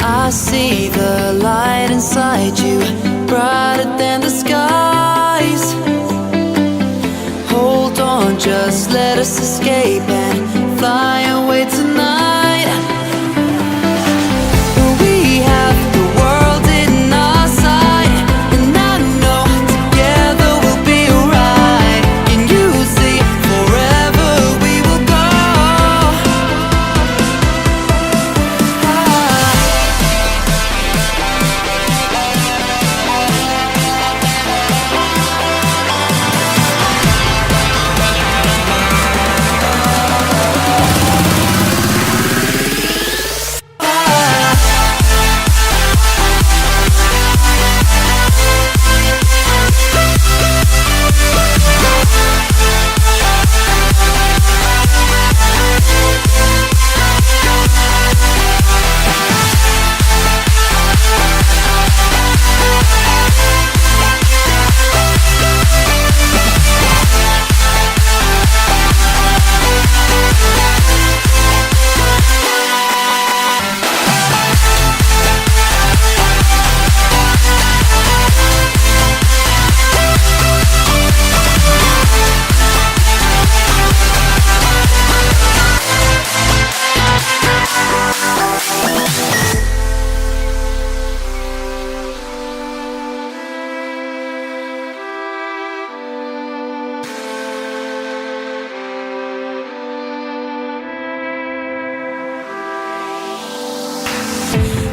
I see the light inside you, brighter than the skies. Hold on, just let us escape and fly away tonight. We have the world in our sight, and I know together we'll be alright. Can you see forever we will go?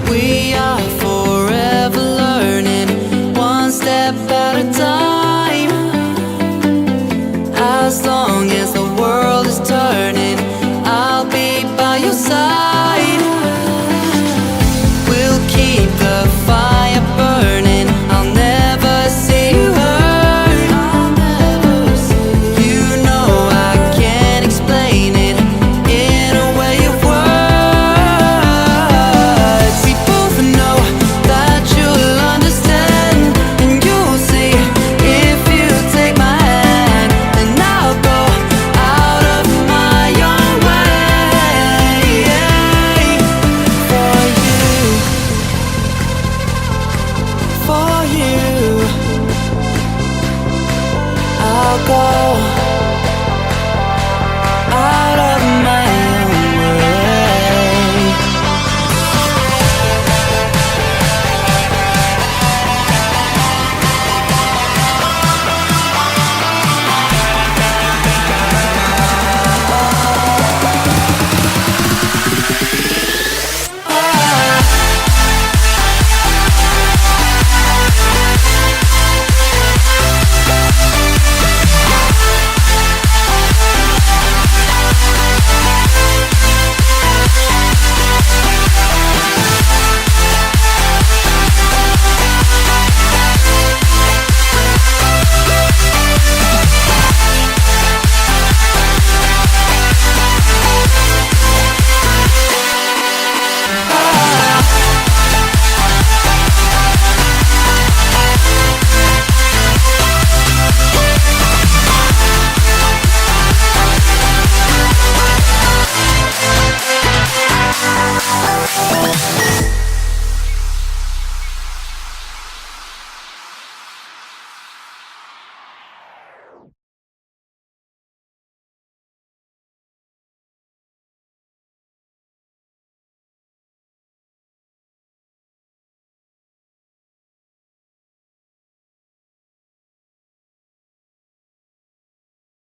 We are forever learning, one step at a time.